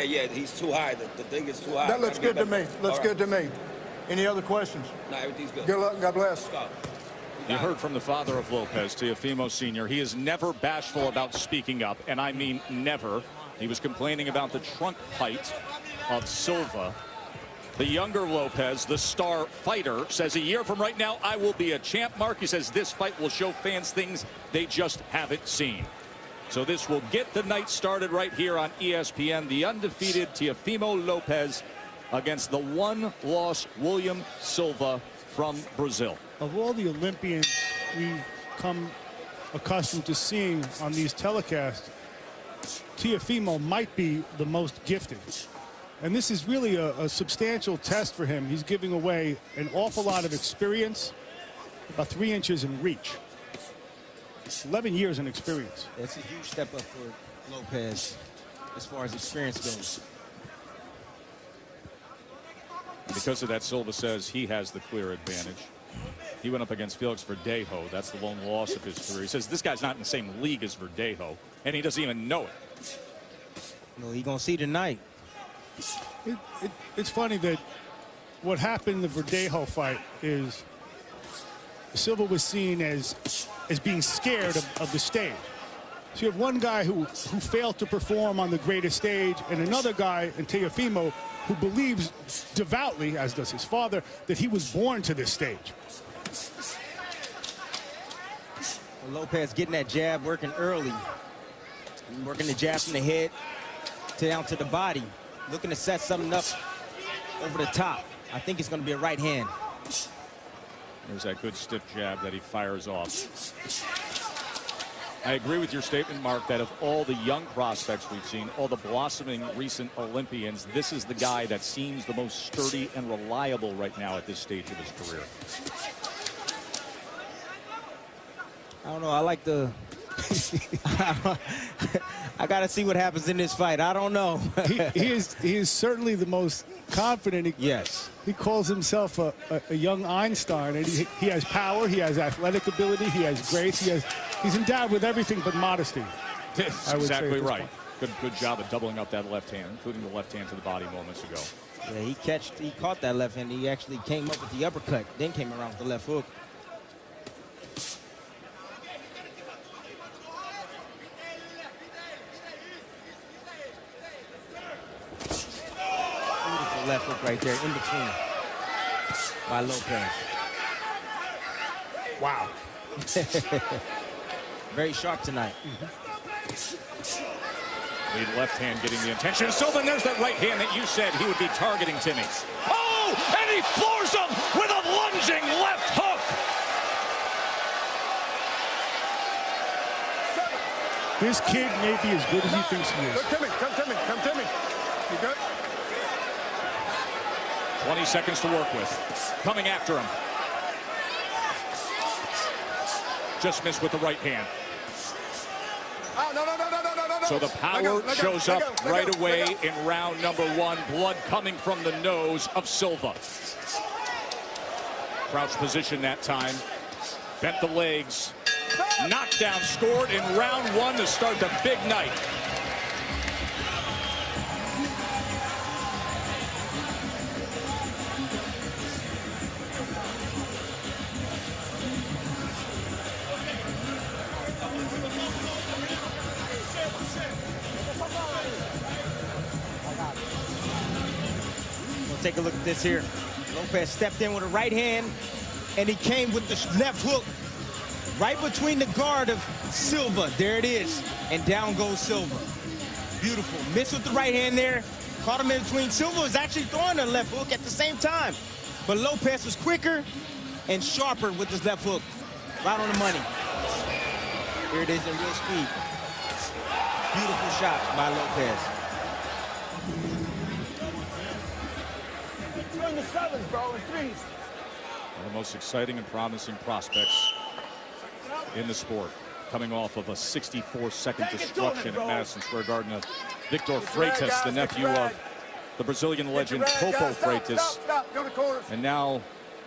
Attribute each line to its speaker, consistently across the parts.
Speaker 1: Yeah, he's too high. The thing is too high.
Speaker 2: That looks good to me. Looks good to me. Any other questions?
Speaker 1: No, everything's good.
Speaker 2: Good luck. God bless.
Speaker 3: You heard from the father of Lopez, Teofimo Sr. He is never bashful about speaking up, and I mean never. He was complaining about the trunk height of Silva. The younger Lopez, the star fighter, says a year from right now, I will be a champ. Mark, he says this fight will show fans things they just haven't seen. So this will get the night started right here on ESPN. The undefeated Teofimo Lopez against the one-loss William Silva from Brazil.
Speaker 4: Of all the Olympians we've come accustomed to seeing on these telecasts, Teofimo might be the most gifted. And this is really a substantial test for him. He's giving away an awful lot of experience, about 3 inches in reach. 11 years in experience.
Speaker 5: It's a huge step up for Lopez as far as experience goes.
Speaker 3: And because of that, Silva says he has the clear advantage. He went up against Felix Verdejo. That's the lone loss of his career. He says this guy's not in the same league as Verdejo, and he doesn't even know it.
Speaker 5: No, he's going to see tonight.
Speaker 4: It's funny that what happened in the Verdejo fight is Silva was seen as being scared of the stage. So you have one guy who failed to perform on the greatest stage, and another guy in Teofimo who believes devoutly, as does his father, that he was born to this stage.
Speaker 5: Well, Lopez getting that jab, working early, working the jab from the head down to the body, looking to set something up over the top. I think it's going to be a right hand.
Speaker 3: There's that good stiff jab that he fires off. I agree with your statement, Mark, that of all the young prospects we've seen, all the blossoming recent Olympians, this is the guy that seems the most sturdy and reliable right now at this stage of his career.
Speaker 5: I don't know. I like the... I got to see what happens in this fight. I don't know.
Speaker 4: he is certainly the most confident.
Speaker 5: Yes.
Speaker 4: He calls himself a young Einstein, and he has power, he has athletic ability, he has grace, he's endowed with everything but modesty.
Speaker 3: That's exactly right. Good job of doubling up that left hand, including the left hand to the body moments ago.
Speaker 5: Yeah, he caught that left hand. He actually came up with the uppercut, then came around with the left hook. Beautiful left hook right there in between by Lopez.
Speaker 4: Wow.
Speaker 5: Very sharp tonight.
Speaker 3: The left hand getting the attention. So then there's that right hand that you said he would be targeting Timmy. Oh, and he floors him with a lunging left hook.
Speaker 4: This kid may be as good as he thinks he is.
Speaker 2: Come to me. You good?
Speaker 3: 20 seconds to work with. Coming after him. Just missed with the right hand.
Speaker 2: Oh, no.
Speaker 3: So the power shows up right away in round number 1. Blood coming from the nose of Silva. Crouch position that time. Bent the legs. Knockdown scored in round 1 to start the big night.
Speaker 5: Take a look at this here. Lopez stepped in with a right hand, and he came with the left hook right between the guard of Silva. There it is, and down goes Silva. Beautiful. Missed with the right hand there. Caught him in between. Silva was actually throwing a left hook at the same time, but Lopez was quicker and sharper with his left hook. Right on the money. Here it is in real speed. Beautiful shot by Lopez.
Speaker 2: In the sevens, bro, in threes.
Speaker 3: One of the most exciting and promising prospects in the sport, coming off of a 64-second destruction at Madison Square Garden of Victor Freitas, the nephew of the Brazilian legend Popo Freitas, and now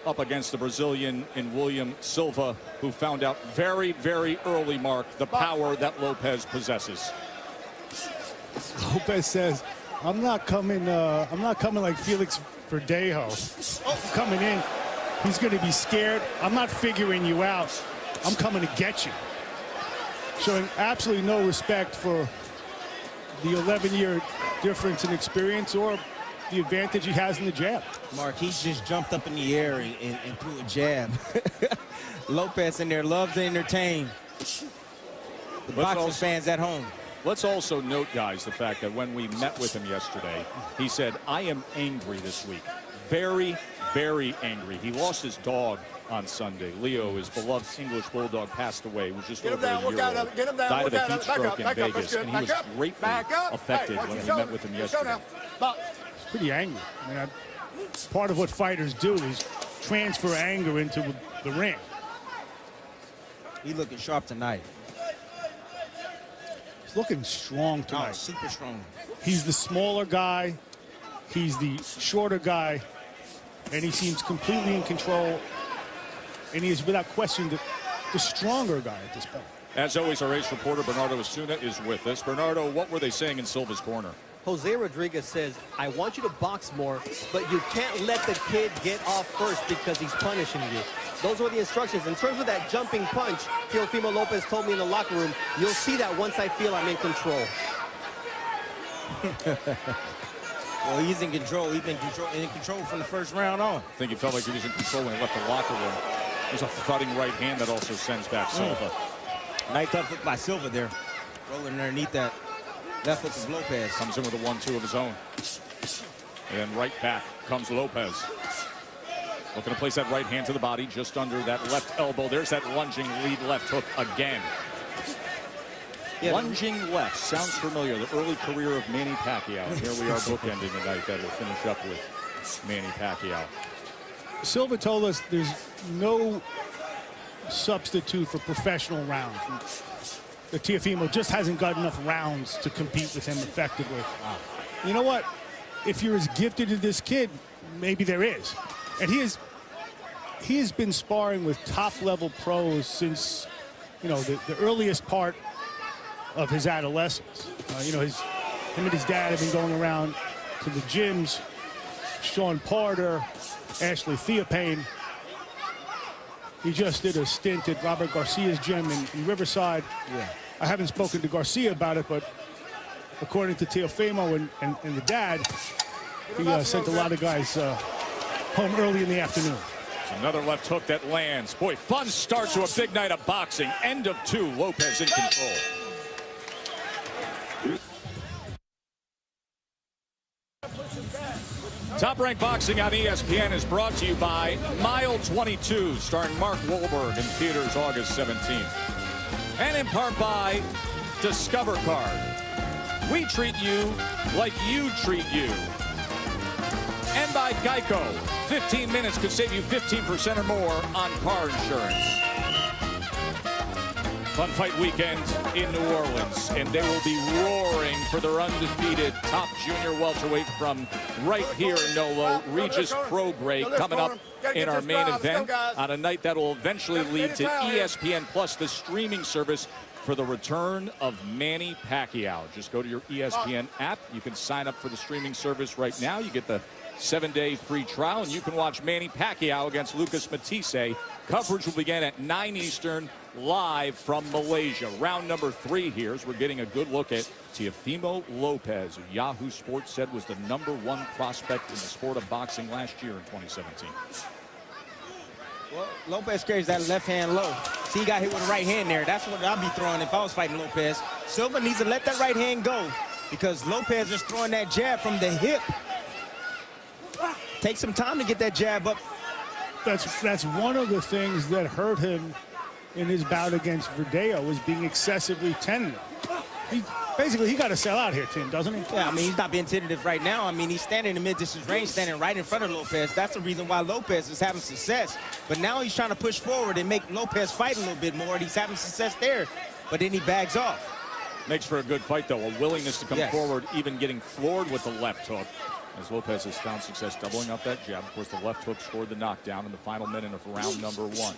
Speaker 3: up against the Brazilian in William Silva, who found out very, very early, Mark, the power that Lopez possesses.
Speaker 4: Lopez says I'm not coming like Felix Verdejo. I'm coming in. He's going to be scared. I'm not figuring you out. I'm coming to get you. Showing absolutely no respect for the 11-year difference in experience or the advantage he has in the jab.
Speaker 5: Mark, he just jumped up in the air and threw a jab. Lopez in there loves to entertain the boxing fans at home.
Speaker 3: Let's also note, guys, the fact that when we met with him yesterday, he said, I am angry this week. Very, very angry. He lost his dog on Sunday. Leo, his beloved English bulldog, passed away. He was just over a year old. Died of a heat stroke in Vegas, and he was greatly affected when we met with him yesterday.
Speaker 4: He's pretty angry. I mean, part of what fighters do is transfer anger into the ring.
Speaker 5: He's looking sharp tonight.
Speaker 4: He's looking strong tonight.
Speaker 5: Oh, super strong.
Speaker 4: He's the smaller guy. He's the shorter guy. And he seems completely in control. And he is, without question, the stronger guy at this point.
Speaker 3: As always, our ace reporter, Bernardo Osuna, is with us. Bernardo, what were they saying in Silva's corner?
Speaker 6: Jose Rodriguez says, I want you to box more, but you can't let the kid get off first because he's punishing you. Those were the instructions. In terms of that jumping punch, Teofimo Lopez told me in the locker room, you'll see that once I feel I'm in control.
Speaker 5: Well, he's in control. He's been in control from the first round on.
Speaker 3: I think he felt like he was in control when he left the locker room. There's a thudding right hand that also sends back Silva.
Speaker 5: Nice tough hook by Silva there. Rolling underneath that left hook of Lopez.
Speaker 3: Comes in with a 1-2 of his own. And then right back comes Lopez. Looking to place that right hand to the body just under that left elbow. There's that lunging lead left hook again. Yeah, lunging left. Sounds familiar. The early career of Manny Pacquiao. Here we are bookending tonight that we'll finish up with Manny Pacquiao.
Speaker 4: Silva told us there's no substitute for professional rounds. The Teofimo just hasn't got enough rounds to compete with him effectively. Wow. You know what? If you're as gifted as this kid, maybe there is. And he has been sparring with top-level pros since, you know, the earliest part of his adolescence. You know, him and his dad have been going around to the gyms. Sean Porter, Ashley Theopane. He just did a stint at Robert Garcia's gym in Riverside.
Speaker 5: Yeah.
Speaker 4: I haven't spoken to Garcia about it, but according to Teofimo and the dad, he sent a lot of guys home early in the afternoon.
Speaker 3: Another left hook that lands. Boy, fun start to a big night of boxing. End of 2. Lopez in control. Top Rank Boxing on ESPN is brought to you by Mile 22, starring Mark Wahlberg in theaters August 17th. And in part by Discover Card. We treat you like you treat you. And by Geico. 15 minutes could save you 15% or more on car insurance. Fun fight weekend in New Orleans, and they will be roaring for their undefeated top junior welterweight from right here in Nolo, Regis Prograis, coming up in our main event on a night that will eventually lead to ESPN Plus, the streaming service for the return of Manny Pacquiao. Just go to your ESPN app. You can sign up for the streaming service right now. You get the 7-day free trial, and you can watch Manny Pacquiao against Lucas Matisse. Coverage will begin at 9 Eastern, live from Malaysia. Round number 3 here as we're getting a good look at Teofimo Lopez, who Yahoo Sports said was the #1 prospect in the sport of boxing last year in 2017.
Speaker 5: Well, Lopez carries that left hand low. See, he got hit with the right hand there. That's what I'd be throwing if I was fighting Lopez. Silva needs to let that right hand go because Lopez is throwing that jab from the hip. Take some time to get that jab up.
Speaker 4: That's one of the things that hurt him in his bout against Verdejo, was being excessively tentative. Basically, he got to sell out here, Tim, doesn't he?
Speaker 5: Yeah, I mean, he's not being tentative right now. I mean, he's standing in the mid-distance range, standing right in front of Lopez. That's the reason why Lopez is having success. But now he's trying to push forward and make Lopez fight a little bit more, and he's having success there. But then he bags off.
Speaker 3: Makes for a good fight, though. A willingness to come forward, even getting floored with the left hook. As Lopez has found success doubling up that jab. Of course, the left hook scored the knockdown in the final minute of round number 1.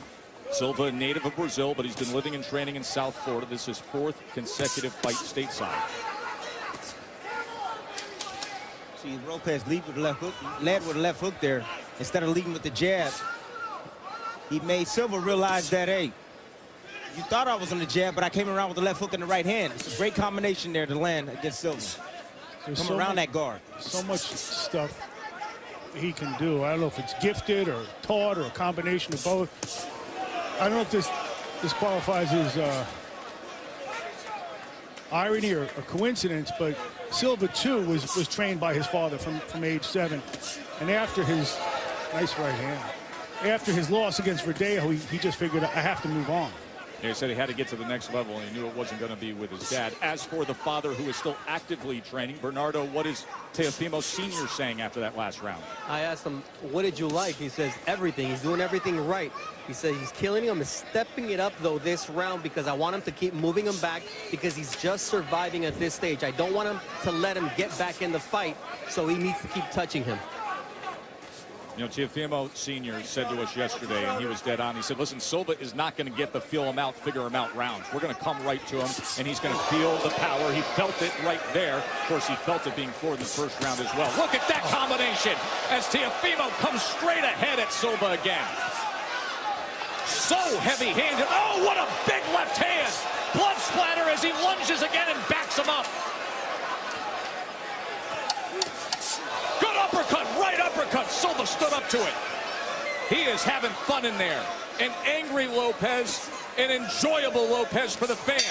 Speaker 3: Silva, a native of Brazil, but he's been living and training in South Florida. This is his 4th consecutive fight stateside.
Speaker 5: See, Lopez led with the left hook there instead of leading with the jab. He made Silva realize that, hey, you thought I was on the jab, but I came around with the left hook in the right hand. It's a great combination there to land against Silva. Come around that guard.
Speaker 4: So much stuff he can do. I don't know if it's gifted or taught or a combination of both. I don't know if this qualifies as irony or coincidence, but Silva too was trained by his father from age 7, and after his nice right hand, after his loss against Verdejo, he just figured, I have to move on.
Speaker 3: Yeah, he said he had to get to the next level, and he knew it wasn't going to be with his dad. As for the father, who is still actively training, Bernardo, what is Teofimo Sr. saying after that last round?
Speaker 6: I asked him, what did you like? He says, everything. He's doing everything right. He says he's killing him, is stepping it up, though, this round because I want him to keep moving him back because he's just surviving at this stage. I don't want him to let him get back in the fight, so he needs to keep touching him.
Speaker 3: You know, Teofimo Sr. said to us yesterday, and he was dead on, he said, listen, Silva is not going to get the feel him out, figure him out rounds. We're going to come right to him, and he's going to feel the power. He felt it right there. Of course, he felt it being forward in the first round as well. Look at that combination as Teofimo comes straight ahead at Silva again. So heavy-handed. Oh, what a big left hand. Blood splatter as he lunges again and backs him up. Good uppercut, right uppercut. Silva stood up to it. He is having fun in there. An angry Lopez, an enjoyable Lopez for the fans.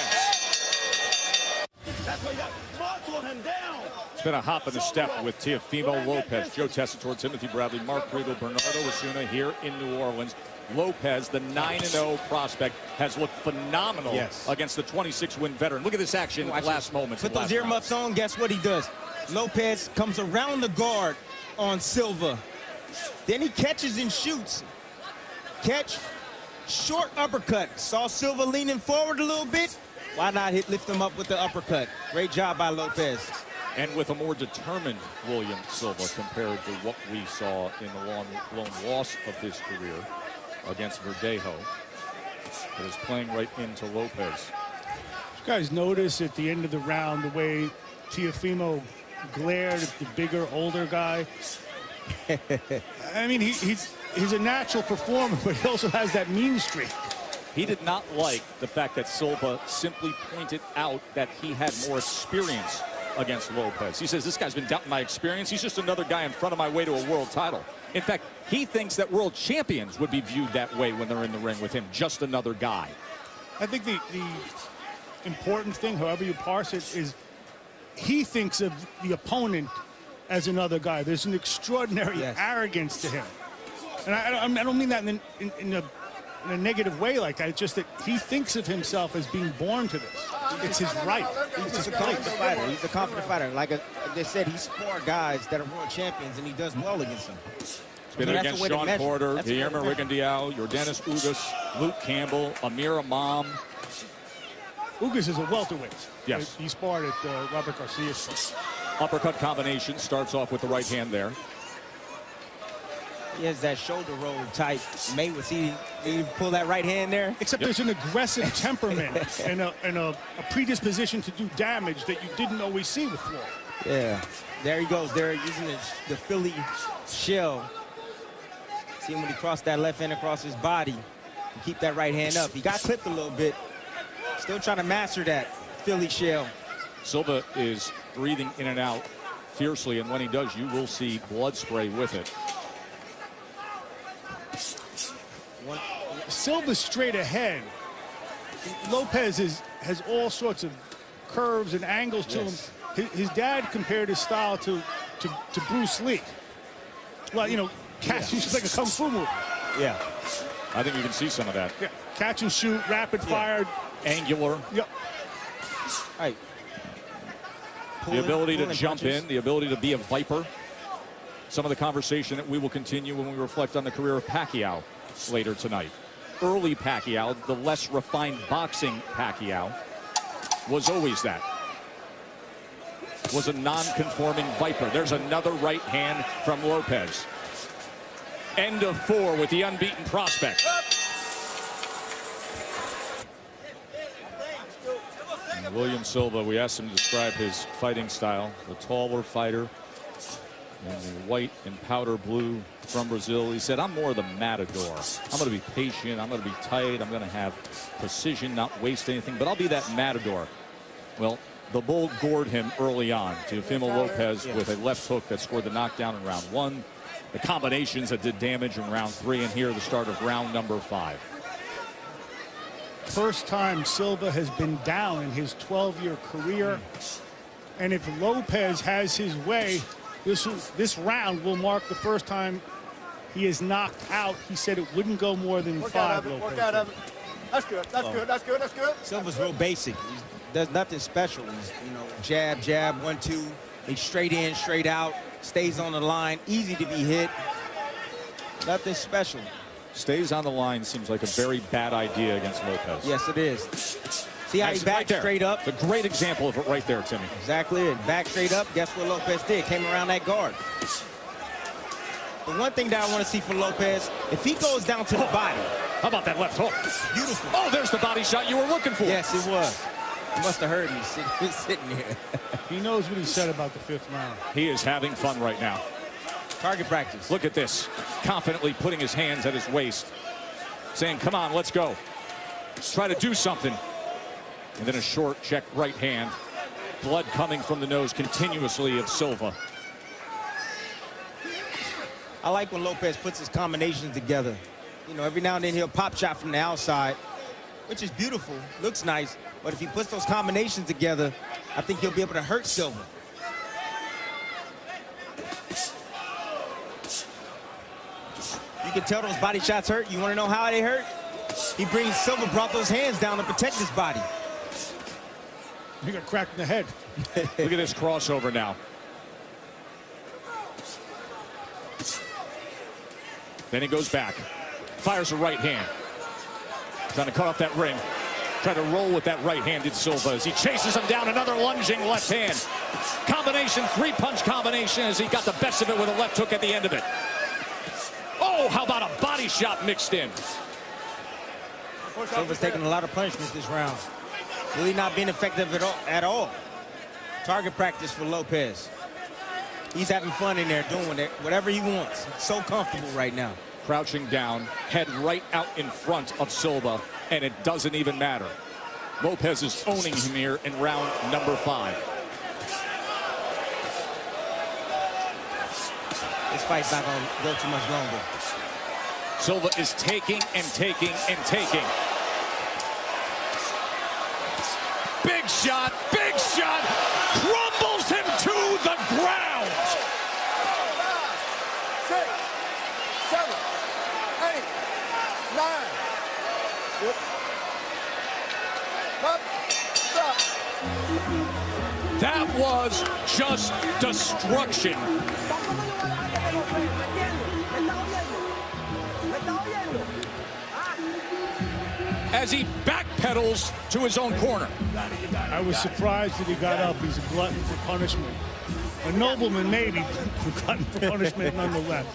Speaker 2: That's why you got muscle him down.
Speaker 3: It's been a hop and a step with Teofimo Lopez. Joe Tessitore, Timothy Bradley, Mark Riegel, Bernardo Osuna here in New Orleans. Lopez, the 9-0 prospect, has looked phenomenal against the 26-win veteran. Look at this action in the last moments.
Speaker 5: Put those earmuffs on, guess what he does? Lopez comes around the guard on Silva. Then he catches and shoots. Catch, short uppercut. Saw Silva leaning forward a little bit. Why not lift him up with the uppercut? Great job by Lopez.
Speaker 3: And with a more determined William Silva compared to what we saw in the lone loss of his career against Verdejo. That is playing right into Lopez.
Speaker 4: You guys notice at the end of the round the way Teofimo glared at the bigger, older guy? I mean, he's a natural performer, but he also has that mean streak.
Speaker 3: He did not like the fact that Silva simply pointed out that he had more experience against Lopez. He says, this guy's been doubting my experience. He's just another guy in front of my way to a world title. In fact, he thinks that world champions would be viewed that way when they're in the ring with him. Just another guy.
Speaker 4: I think the important thing, however you parse it, is he thinks of the opponent as another guy. There's an extraordinary arrogance to him. And I don't mean that in a negative way like that. It's just that he thinks of himself as being born to this. It's his right.
Speaker 5: He's just a confident fighter. He's a confident fighter. Like they said, he sparred guys that are world champions, and he does well against them.
Speaker 3: It's been against Sean Porter, Guillermo Rigondeaux, Yordenis Ugas, Luke Campbell, Amir Imam.
Speaker 4: Ugas is a welterweight.
Speaker 3: Yes.
Speaker 4: He sparred at Robert Garcia's place.
Speaker 3: Uppercut combination starts off with the right hand there.
Speaker 5: He has that shoulder roll type. May was he pull that right hand there?
Speaker 4: Except there's an aggressive temperament and a predisposition to do damage that you didn't always see with Floyd.
Speaker 5: Yeah, there he goes. They're using the Philly shell. See him when he crossed that left hand across his body. And keep that right hand up. He got clipped a little bit. Still trying to master that Philly shell.
Speaker 3: Silva is breathing in and out fiercely, and when he does, you will see blood spray with it.
Speaker 4: Silva's straight ahead. Lopez has all sorts of curves and angles to him. His dad compared his style to Bruce Lee. Well, you know, catch and shoot like a kung fu move.
Speaker 3: Yeah, I think you can see some of that.
Speaker 4: Yeah, catch and shoot, rapid fire,
Speaker 3: angular.
Speaker 4: Yep.
Speaker 5: Right.
Speaker 3: The ability to jump in, the ability to be a viper. Some of the conversation that we will continue when we reflect on the career of Pacquiao later tonight. Early Pacquiao, the less refined boxing Pacquiao, was always that. Was a non-conforming viper. There's another right hand from Lopez. End of 4 with the unbeaten prospect. And William Silva, we asked him to describe his fighting style. The taller fighter, in the white and powder blue from Brazil. He said, I'm more the matador. I'm going to be patient. I'm going to be tight. I'm going to have precision, not waste anything, but I'll be that matador. Well, the bull gored him early on. Teofimo Lopez with a left hook that scored the knockdown in round 1. The combinations that did damage in round 3, and here the start of round number 5.
Speaker 4: First time Silva has been down in his 12-year career. And if Lopez has his way, this round will mark the first time he is knocked out. He said it wouldn't go more than 5.
Speaker 2: Work out of it. That's good. That's good. That's good. That's good.
Speaker 5: Silva's real basic. He does nothing special. He's, jab, jab, 1, 2. He's straight in, straight out. Stays on the line. Easy to be hit. Nothing special.
Speaker 3: Stays on the line seems like a very bad idea against Lopez.
Speaker 5: Yes, it is. See how he backed
Speaker 3: right
Speaker 5: straight up?
Speaker 3: It's a great example of it right there, Timmy.
Speaker 5: Exactly it. Back straight up. Guess what Lopez did? Came around that guard. The one thing that I want to see from Lopez, if he goes down to the body.
Speaker 3: How about that left hook?
Speaker 5: Beautiful.
Speaker 3: Oh, there's the body shot you were looking for.
Speaker 5: Yes, it was. He must have heard me sitting here.
Speaker 4: He knows what he said about the 5th round.
Speaker 3: He is having fun right now.
Speaker 5: Target practice.
Speaker 3: Look at this. Confidently putting his hands at his waist. Saying, come on, let's go. Let's try to do something. And then a short check right hand. Blood coming from the nose continuously of Silva.
Speaker 5: I like when Lopez puts his combinations together. Every now and then he'll pop shot from the outside, which is beautiful, looks nice. But if he puts those combinations together, I think he'll be able to hurt Silva. You can tell those body shots hurt. You want to know how they hurt? Silva brought those hands down to protect his body.
Speaker 4: He got cracked in the head.
Speaker 3: Look at this crossover now. Then he goes back. Fires a right hand. Trying to cut off that ring. Trying to roll with that right-handed Silva as he chases him down. Another lunging left hand. Combination, 3-punch combination as he got the best of it with a left hook at the end of it. Oh, how about a body shot mixed in?
Speaker 5: Silva's taking a lot of punishment this round. Really not being effective at all. Target practice for Lopez. He's having fun in there doing it, whatever he wants. So comfortable right now.
Speaker 3: Crouching down, head right out in front of Silva, and it doesn't even matter. Lopez is owning him here in round number 5.
Speaker 5: This fight's not going to go too much longer.
Speaker 3: Silva is taking and taking and taking. Big shot, crumbles him to the ground.
Speaker 2: 6, 7, 8, 9. Yep. Up, stop.
Speaker 3: That was just destruction. As he backpedals to his own corner.
Speaker 4: I was surprised that he got up. He's a glutton for punishment. A nobleman, maybe, but a glutton for punishment nonetheless.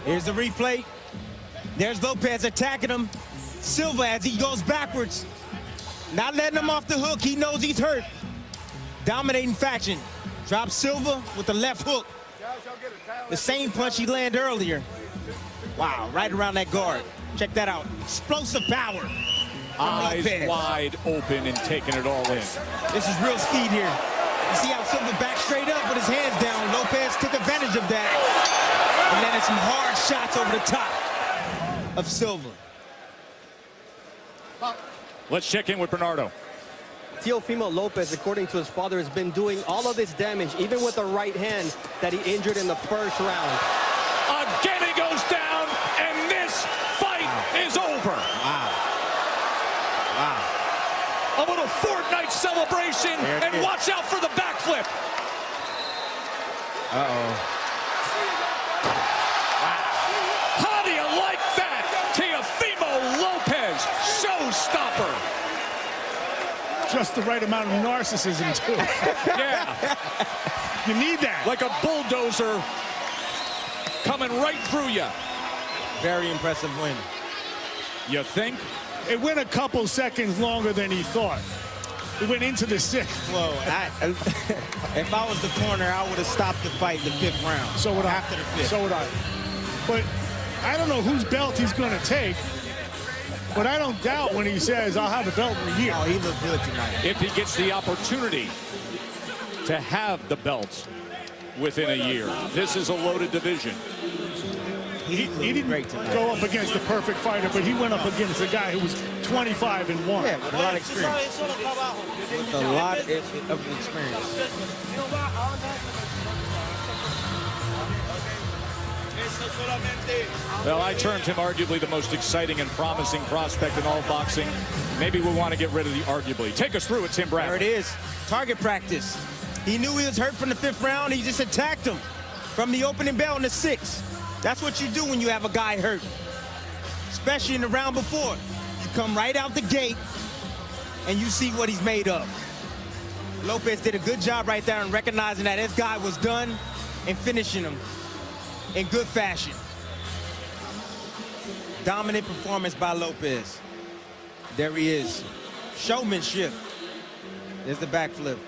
Speaker 5: Here's the replay. There's Lopez attacking him. Silva as he goes backwards. Not letting him off the hook. He knows he's hurt. Dominating faction. Drops Silva with the left hook. The same punch he landed earlier. Wow, right around that guard. Check that out. Explosive power.
Speaker 3: Eyes wide open and taking it all in.
Speaker 5: This is real speed here. You see how Silva back straight up with his hands down. Lopez took advantage of that. And landed some hard shots over the top of Silva.
Speaker 3: Let's check in with Bernardo.
Speaker 6: Teofimo Lopez, according to his father, has been doing all of this damage, even with the right hand that he injured in the first round.
Speaker 3: Again he goes down, and this fight is over.
Speaker 5: Wow. Wow.
Speaker 3: A little Fortnite celebration, and watch out for the backflip.
Speaker 5: Uh-oh.
Speaker 3: How do you like that? Teofimo Lopez, showstopper.
Speaker 4: just the right amount of narcissism, too.
Speaker 3: Yeah.
Speaker 4: You need that.
Speaker 3: Like a bulldozer coming right through you.
Speaker 5: Very impressive win.
Speaker 3: You think?
Speaker 4: It went a couple seconds longer than he thought. It went into the 6th.
Speaker 5: Well, if I was the corner, I would have stopped the fight the 5th round.
Speaker 4: So would I.
Speaker 5: After the 5th.
Speaker 4: So would I. But I don't know whose belt he's going to take. But I don't doubt when he says, I'll have a belt in a year.
Speaker 5: Oh, he looked good tonight.
Speaker 3: If he gets the opportunity to have the belt within a year. This is a loaded division.
Speaker 4: He didn't go up against the perfect fighter, but he went up against a guy who was 25-1.
Speaker 5: Yeah, with a lot of experience. With a lot of experience.
Speaker 3: Well, I termed him arguably the most exciting and promising prospect in all of boxing. Maybe we want to get rid of the arguably. Take us through it, Tim Bradley.
Speaker 5: There it is. Target practice. He knew he was hurt from the 5th round. He just attacked him from the opening bell in the 6th. That's what you do when you have a guy hurt, especially in the round before. You come right out the gate and you see what he's made of. Lopez did a good job right there in recognizing that his guy was done and finishing him in good fashion. Dominant performance by Lopez. There he is. Showmanship. There's the backflip.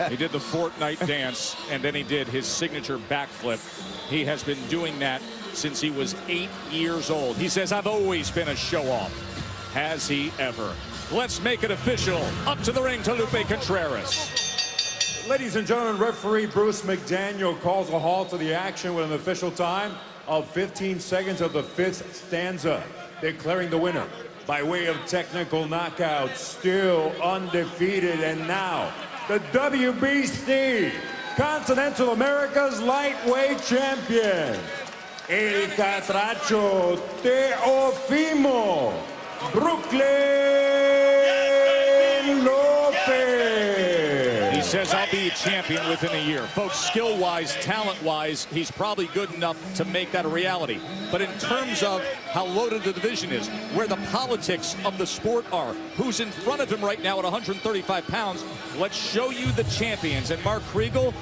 Speaker 3: He did the Fortnite dance, and then he did his signature backflip. He has been doing that since he was 8 years old. He says, I've always been a show-off. Has he ever? Let's make it official. Up to the ring, Lupe Contreras.
Speaker 7: Ladies and gentlemen, referee Bruce McDaniel calls a halt to the action with an official time of 15 seconds of the 5th stanza, declaring the winner by way of technical knockout, still undefeated, and now the WBC Continental Americas lightweight champion, El Catracho Teofimo Brooklyn Lopez.
Speaker 3: He says, I'll be a champion within a year. Folks, skill-wise, talent-wise, he's probably good enough to make that a reality. But in terms of how loaded the division is, where the politics of the sport are, who's in front of him right now at 135 pounds, let's show you the champions. And Mark Kriegel,